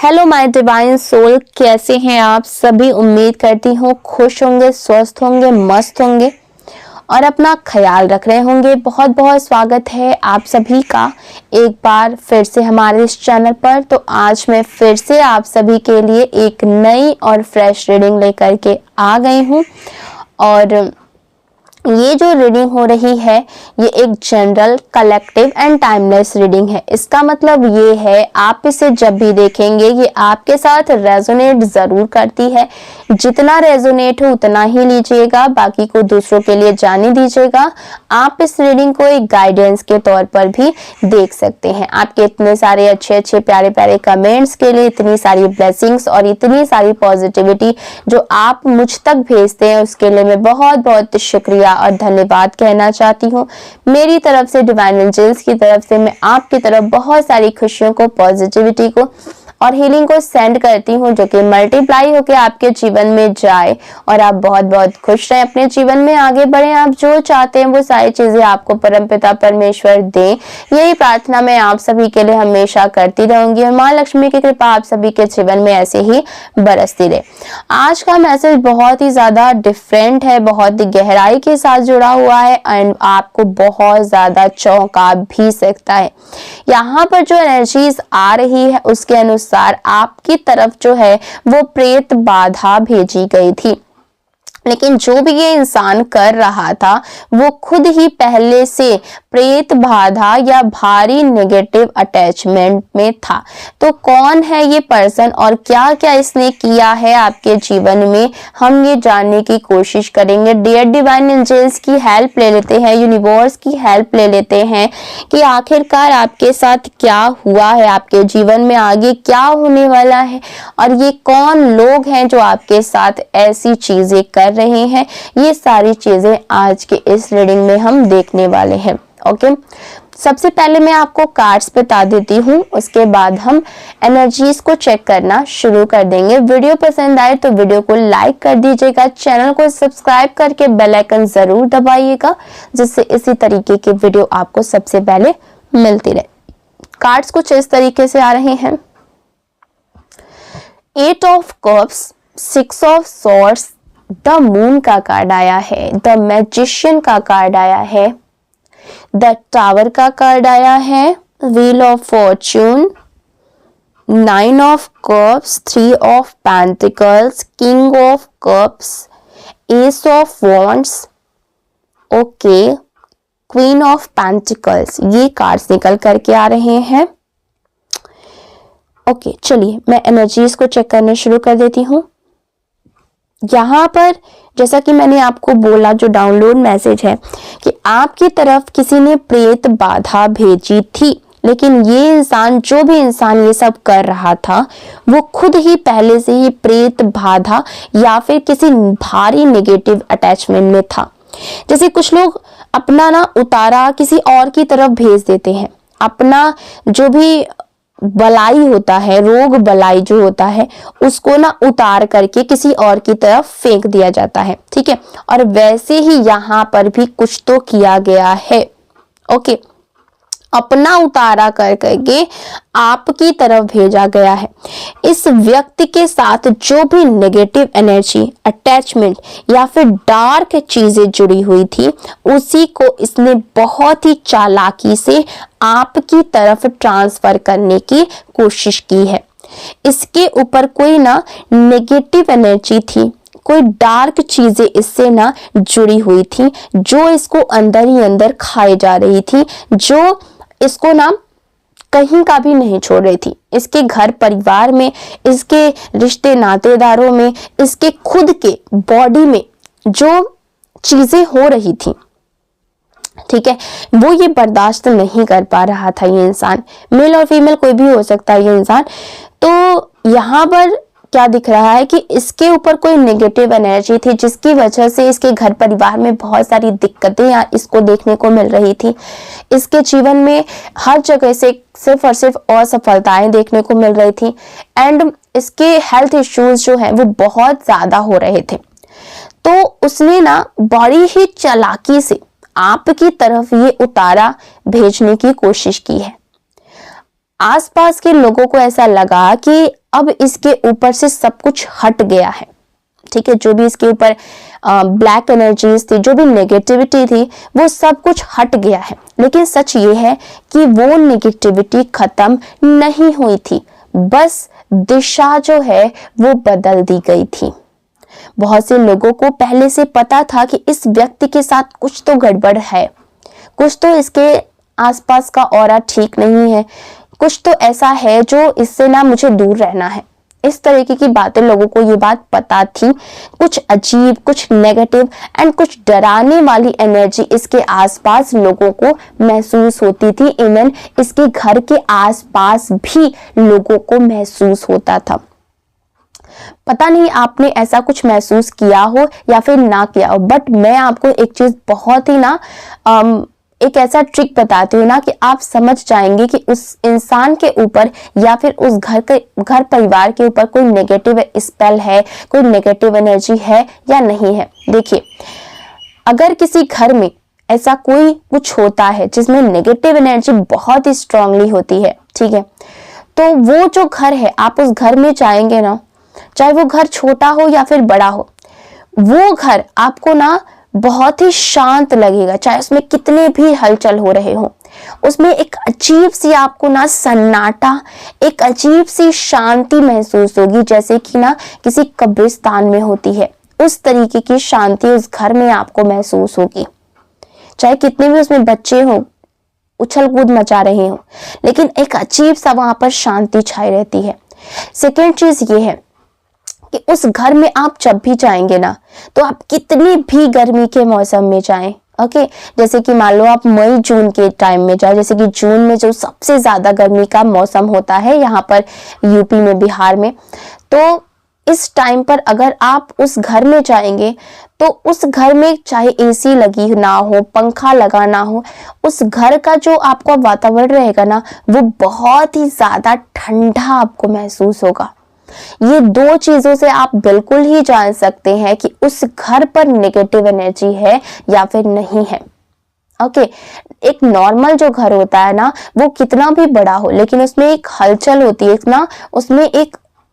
Hello my divine soul, कैसे हैं आप सभी। उम्मीद करती हूँ खुश होंगे, स्वस्थ होंगे, मस्त होंगे और अपना ख्याल रख रहे होंगे। बहुत बहुत स्वागत है आप सभी का एक बार फिर से हमारे इस चैनल पर। तो आज मैं फिर से आप सभी के लिए एक नई और फ्रेश रीडिंग लेकर के आ गई हूँ। और ये जो रीडिंग हो रही है ये एक general, collective and timeless reading है। इसका मतलब ये है आप इसे जब भी देखेंगे ये आपके साथ रेजोनेट जरूर करती है। जितना रेजोनेट हो उतना ही लीजिएगा, बाकी को दूसरों के लिए जाने दीजिएगा। आप इस रीडिंग को एक गाइडेंस के तौर पर भी देख सकते हैं। आपके इतने सारे अच्छे अच्छे प्यारे प्यारे कमेंट्स के लिए, इतनी सारी ब्लेसिंग्स और इतनी सारी पॉजिटिविटी जो आप मुझ तक भेजते हैं उसके लिए मैं बहुत बहुत शुक्रिया और धन्यवाद कहना चाहती हूँ। मेरी तरफ से, डिवाइन एंजल्स की तरफ से मैं आपकी तरफ बहुत सारी खुशियों को, पॉजिटिविटी को और हीलिंग को सेंड करती हूँ जो कि मल्टीप्लाई होकर आपके जीवन में जाए और आप बहुत बहुत खुश रहें, अपने जीवन में आगे बढ़ें। आप जो चाहते हैं वो सारी चीजें आपको परमपिता परमेश्वर दें, यही प्रार्थना मैं आप सभी के लिए हमेशा करती रहूंगी और माँ लक्ष्मी की कृपा आप सभी के जीवन में ऐसे ही बरसती रहे। आज का मैसेज बहुत ही ज्यादा डिफरेंट है, बहुत ही गहराई के साथ जुड़ा हुआ है एंड आपको बहुत ज्यादा चौंका भी सकता है। यहाँ पर जो एनर्जीज आ रही है उसके अनुसार आपकी तरफ जो है वो प्रेत बाधा भेजी गई थी, लेकिन जो भी ये इंसान कर रहा था वो खुद ही पहले से प्रेत बाधा या भारी नेगेटिव अटैचमेंट में था। तो कौन है ये पर्सन और क्या क्या इसने किया है आपके जीवन में, हम ये जानने की कोशिश करेंगे। डियर डिवाइन एंजल्स की हेल्प ले लेते हैं, यूनिवर्स की हेल्प ले लेते हैं कि आखिरकार आपके साथ क्या हुआ है, आपके जीवन में आगे क्या होने वाला है और ये कौन लोग हैं जो आपके साथ ऐसी चीजें कर रहे हैं। ये सारी चीजें आज के इस रीडिंग में हम देखने वाले हैं। ओके, सबसे पहले मैं आपको कार्ड्स बता देती हूँ, उसके बाद हम एनर्जीज को चेक करना शुरू कर देंगे। वीडियो पसंद आए तो वीडियो को लाइक कर दीजिएगा, चैनल को सब्सक्राइब करके बेल आइकन जरूर दबाइएगा जिससे इसी तरीके की वीडियो आपको सबसे पहले मिलती रहे। कार्ड्स कुछ इस तरीके से आ रहे हैं। 8 of cups, 6 of swords, the moon का कार्ड आया है, द मैजिशियन का कार्ड आया है, द टावर का कार्ड आया है, wheel of Fortune, 9 of cups, 3 of pentacles, king of cups, S of wands, okay, queen of pentacles. ये कार्ड्स निकल करके आ रहे हैं। ओके, चलिए मैं एनर्जीज को चेक करना शुरू कर देती हूँ। यहाँ पर जैसा कि मैंने आपको बोला, जो डाउनलोड मैसेज है कि आपकी तरफ किसी ने प्रेत बाधा भेजी थी, लेकिन ये इंसान, जो भी इंसान ये सब कर रहा था वो खुद ही पहले से ही प्रेत बाधा या फिर किसी भारी नेगेटिव अटैचमेंट में था। जैसे कुछ लोग अपना ना उतारा किसी और की तरफ भेज देते हैं, अपना जो भी बलाई होता है, रोग बलाई जो होता है उसको ना उतार करके किसी और की तरफ फेंक दिया जाता है, ठीक है। और वैसे ही यहाँ पर भी कुछ तो किया गया है। ओके, अपना उतारा कर करके आपकी तरफ भेजा गया है। इस व्यक्ति के साथ जो भी नेगेटिव एनर्जी, अटैचमेंट या फिर डार्क चीजें जुड़ी हुई थी उसी को इसने बहुत ही चालाकी से आपकी तरफ ट्रांसफर करने की कोशिश की है। इसके ऊपर कोई ना नेगेटिव एनर्जी थी, कोई डार्क चीजें इससे ना जुड़ी हुई थी जो इसको अंदर ही अंदर खाए जा रही थी, जो इसको ना कहीं का भी नहीं छोड़ रही थी। इसके घर परिवार में, इसके रिश्ते नातेदारों में, इसके खुद के बॉडी में जो चीजें हो रही थी, ठीक है, वो ये बर्दाश्त नहीं कर पा रहा था। ये इंसान मेल और फीमेल कोई भी हो सकता है ये इंसान। तो यहाँ पर क्या दिख रहा है कि इसके ऊपर कोई नेगेटिव एनर्जी थी जिसकी वजह से इसके घर परिवार में बहुत सारी दिक्कतें इसको देखने को मिल रही थी। इसके जीवन में हर जगह से सिर्फ और सिर्फ असफलताएं देखने को मिल रही थी एंड इसके हेल्थ इश्यूज जो है वो बहुत ज्यादा हो रहे थे। तो उसने ना बड़ी ही चालाकी से आपकी तरफ ये उतारा भेजने की कोशिश की है। आसपास के लोगों को ऐसा लगा कि अब इसके ऊपर से सब कुछ हट गया है। ठीक है, जो भी इसके ऊपर ब्लैक एनर्जीज थी, जो भी नेगेटिविटी थी, वो सब कुछ हट गया है। लेकिन सच ये है कि वो नेगेटिविटी खत्म नहीं हुई थी, बस दिशा जो है वो बदल दी गई थी। बहुत से लोगों को पहले से पता था कि इस व्यक्ति के साथ कुछ तो गड़बड़ है, कुछ तो इसके आसपास का ऑरा ठीक नहीं है, कुछ तो ऐसा है जो इससे ना मुझे दूर रहना है। इस तरीके की बातें लोगों को ये बात पता थी। कुछ अजीब, कुछ नेगेटिव एंड कुछ डराने वाली एनर्जी इसके आसपास लोगों को महसूस होती थी। इवन इसके घर के आसपास भी लोगों को महसूस होता था। पता नहीं आपने ऐसा कुछ महसूस किया हो या फिर ना किया हो, बट मैं आपको एक चीज बहुत ही ना एक ऐसा ट्रिक बताती हूँ ना कि आप समझ जाएंगे कि उस इंसान के ऊपर या फिर उस घर परिवार के ऊपर कोई नेगेटिव स्पेल है, कोई नेगेटिव एनर्जी है या नहीं है। देखिए, अगर किसी घर में ऐसा कोई कुछ होता है जिसमें नेगेटिव एनर्जी बहुत ही स्ट्रांगली होती है, ठीक है, तो वो जो घर है, आप उस घर में जाएंगे ना, चाहे वो घर छोटा हो या फिर बड़ा हो, वो घर आपको ना बहुत ही शांत लगेगा। चाहे उसमें कितने भी हलचल हो रहे हो, उसमें एक अजीब सी आपको ना सन्नाटा, एक अजीब सी शांति महसूस होगी, जैसे कि ना किसी कब्रिस्तान में होती है। उस तरीके की शांति उस घर में आपको महसूस होगी। चाहे कितने भी उसमें बच्चे हो, उछल कूद मचा रहे हो, लेकिन एक अजीब सा वहां पर शांति छाई रहती है। सेकेंड चीज ये है कि उस घर में आप जब भी जाएंगे ना, तो आप कितनी भी गर्मी के मौसम में जाएं, ओके, जैसे कि मान लो आप मई जून के टाइम में जाए, जैसे कि जून में जो सबसे ज्यादा गर्मी का मौसम होता है यहाँ पर यूपी में, बिहार में, तो इस टाइम पर अगर आप उस घर में जाएंगे तो उस घर में चाहे एसी लगी ना हो, पंखा लगा ना हो, उस घर का जो आपका वातावरण रहेगा ना, वो बहुत ही ज्यादा ठंडा आपको महसूस होगा। ये दो चीजों से आप बिल्कुल ही जान सकते हैं कि उस घर पर नेगेटिव एनर्जी है या फिर नहीं है। ओके, एक नॉर्मल जो घर होता है ना, वो कितना भी बड़ा हो, लेकिन उसमें एक हलचल होती है ना, उसमें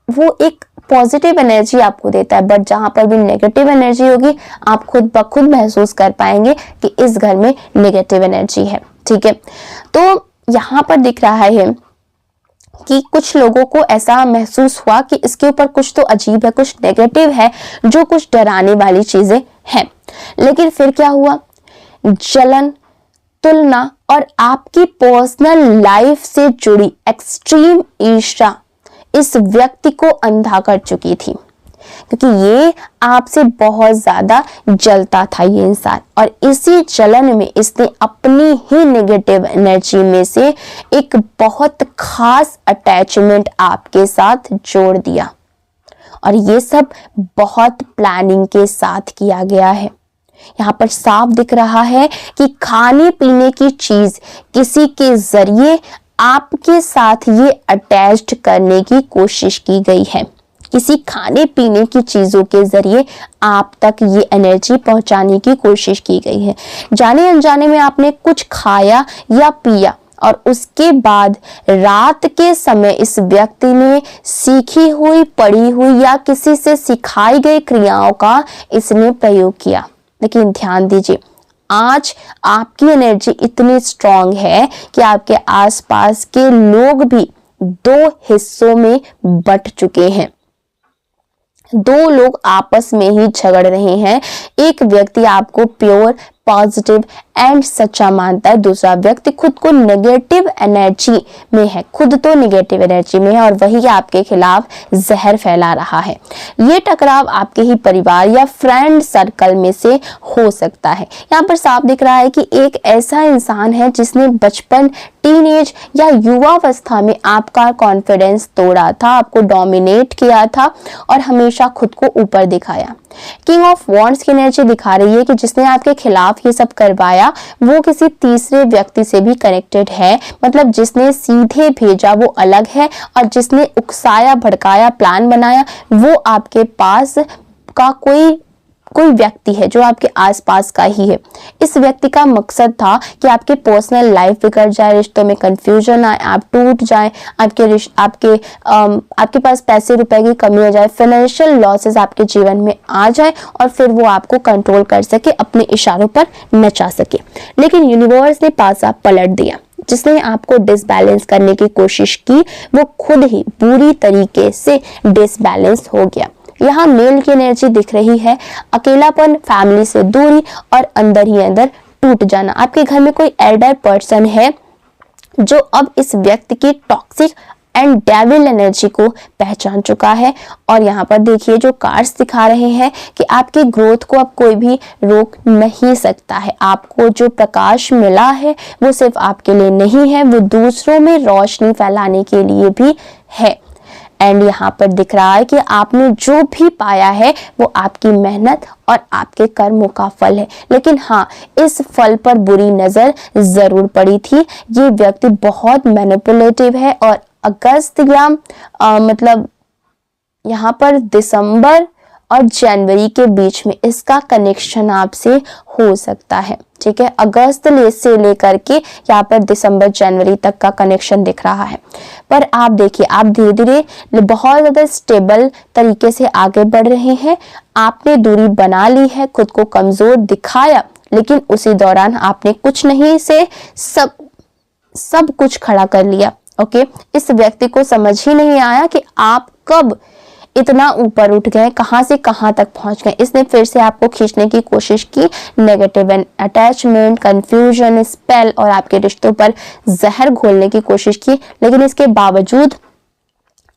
वो एक पॉजिटिव एनर्जी आपको देता है। बट जहां पर भी नेगेटिव एनर्जी होगी, आप खुद ब खुद महसूस कर पाएंगे कि इस घर में नेगेटिव एनर्जी है। ठीक है, तो यहाँ पर दिख रहा है कि कुछ लोगों को ऐसा महसूस हुआ कि इसके ऊपर कुछ तो अजीब है, कुछ नेगेटिव है, जो कुछ डराने वाली चीजें हैं। लेकिन फिर क्या हुआ? जलन, तुलना और आपकी पर्सनल लाइफ से जुड़ी एक्सट्रीम ईर्ष्या इस व्यक्ति को अंधा कर चुकी थी, क्योंकि ये आपसे बहुत ज्यादा जलता था ये इंसान, और इसी जलन में इसने अपनी ही नेगेटिव एनर्जी में से एक बहुत खास अटैचमेंट आपके साथ जोड़ दिया। और ये सब बहुत प्लानिंग के साथ किया गया है। यहाँ पर साफ दिख रहा है कि खाने पीने की चीज किसी के जरिए आपके साथ ये अटैच्ड करने की कोशिश की गई है। किसी खाने पीने की चीजों के जरिए आप तक ये एनर्जी पहुंचाने की कोशिश की गई है। जाने अनजाने में आपने कुछ खाया या पिया और उसके बाद रात के समय इस व्यक्ति ने सीखी हुई, पढ़ी हुई या किसी से सिखाई गई क्रियाओं का इसने प्रयोग किया। लेकिन ध्यान दीजिए, आज आपकी एनर्जी इतनी स्ट्रांग है कि आपके आसपास के लोग भी दो हिस्सों में बट चुके हैं। दो लोग आपस में ही झगड़ रहे हैं। एक व्यक्ति आपको प्योर, पॉजिटिव एंड सच्चा मानता है, दूसरा व्यक्ति खुद को नेगेटिव एनर्जी में है, खुद तो नेगेटिव एनर्जी में है और वही आपके खिलाफ जहर फैला रहा है। ये टकराव आपके ही परिवार या फ्रेंड सर्कल में से हो सकता है। यहाँ पर साफ दिख रहा है कि एक ऐसा इंसान है जिसने बचपन, टीनेज या युवावस्था में आपका कॉन्फिडेंस तोड़ा था, आपको डोमिनेट किया था और हमेशा खुद को ऊपर दिखाया। किंग ऑफ वॉन्ड्स की एनर्जी दिखा रही है कि जिसने आपके खिलाफ ये सब करवाया वो किसी तीसरे व्यक्ति से भी कनेक्टेड है। मतलब जिसने सीधे भेजा वो अलग है और जिसने उकसाया, भड़काया, प्लान बनाया वो आपके पास का कोई कोई व्यक्ति है जो आपके आसपास का ही है। इस व्यक्ति का मकसद था कि आपके पर्सनल लाइफ बिगड़ जाए, रिश्तों में कंफ्यूजन आए, आप टूट जाए, आपके पास पैसे रुपए की कमी हो जाए, फाइनेंशियल लॉसेस आपके जीवन में आ जाए और फिर वो आपको कंट्रोल कर सके, अपने इशारों पर नचा सके। लेकिन यूनिवर्स ने पासा पलट दिया। जिसने आपको डिसबैलेंस करने की कोशिश की वो खुद ही बुरी तरीके से डिसबैलेंस हो गया। यहाँ मेल की एनर्जी दिख रही है, अकेलापन, फैमिली से दूरी और अंदर ही अंदर टूट जाना। आपके घर में कोई एल्डर पर्सन है जो अब इस व्यक्ति की टॉक्सिक एंड डेविल एनर्जी को पहचान चुका है। और यहाँ पर देखिए जो कार्ड्स दिखा रहे हैं कि आपकी ग्रोथ को अब कोई भी रोक नहीं सकता है। आपको जो प्रकाश मिला है वो सिर्फ आपके लिए नहीं है, वो दूसरों में रोशनी फैलाने के लिए भी है। एंड यहाँ पर दिख रहा है कि आपने जो भी पाया है वो आपकी मेहनत और आपके कर्मों का फल है। लेकिन हाँ, इस फल पर बुरी नजर जरूर पड़ी थी। ये व्यक्ति बहुत मैनिपुलेटिव है और अगस्त या मतलब यहाँ पर दिसंबर और जनवरी के बीच में इसका कनेक्शन आपसे हो सकता है। ठीक है, अगस्त से लेकर के यहाँ पर दिसंबर जनवरी तक का कनेक्शन दिख रहा है। पर आप देखिए, आप धीरे धीरे बहुत ज्यादा स्टेबल तरीके से आगे बढ़ रहे हैं। आपने दूरी बना ली है, खुद को कमजोर दिखाया, लेकिन उसी दौरान आपने कुछ नहीं से सब कुछ खड़ा कर लिया। ओके, इस व्यक्ति को समझ ही नहीं आया कि आप कब इतना ऊपर उठ गए, कहां से कहां तक पहुंच गए। इसने फिर से आपको खींचने की कोशिश की, नेगेटिव अटैचमेंट, कंफ्यूजन, स्पेल और आपके रिश्तों पर जहर घोलने की कोशिश की। लेकिन इसके बावजूद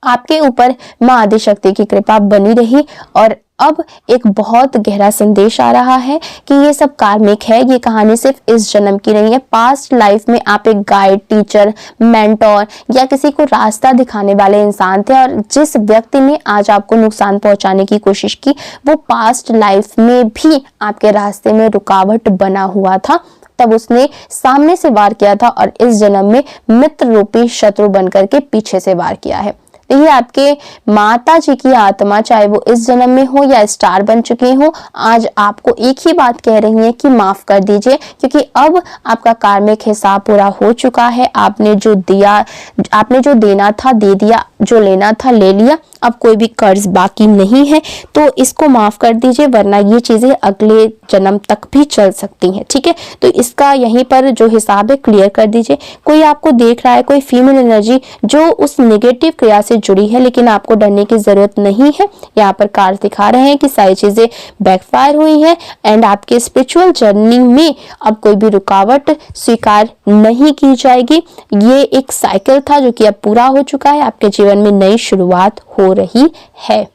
आपके ऊपर मां आदिशक्ति की कृपा बनी रही। और अब एक बहुत गहरा संदेश आ रहा है कि ये सब कार्मिक है। ये कहानी सिर्फ इस जन्म की नहीं है। पास्ट लाइफ में आप एक गाइड, टीचर, मेंटोर या किसी को रास्ता दिखाने वाले इंसान थे और जिस व्यक्ति ने आज आपको नुकसान पहुंचाने की कोशिश की वो पास्ट लाइफ में भी आपके रास्ते में रुकावट बना हुआ था। तब उसने सामने से वार किया था और इस जन्म में मित्र रूपी शत्रु बनकर के पीछे से वार किया है। ये आपके माता जी की आत्मा, चाहे वो इस जन्म में हो या स्टार बन चुकी हो, आज आपको एक ही बात कह रही है कि माफ कर दीजिए, क्योंकि अब आपका कार्मिक हिसाब पूरा हो चुका है। आपने जो देना था दे दिया, जो लेना था ले लिया। अब कोई भी कर्ज बाकी नहीं है, तो इसको माफ कर दीजिए, वरना ये चीजें अगले जन्म तक भी चल सकती हैं। ठीक है, तो इसका यहीं पर जो हिसाब है क्लियर कर दीजिए। कोई आपको देख रहा है, कोई फीमेल एनर्जी जो उस नेगेटिव क्रिया से जुड़ी है, लेकिन आपको डरने की जरूरत नहीं है। यहाँ पर कार्ड दिखा रहे हैं कि सारी चीजें बैकफायर हुई है एंड आपके स्पिरिचुअल जर्नी में अब कोई भी रुकावट स्वीकार नहीं की जाएगी। ये एक साइकिल था जो कि अब पूरा हो चुका है। आपके जीवन में नई शुरुआत हो रही है।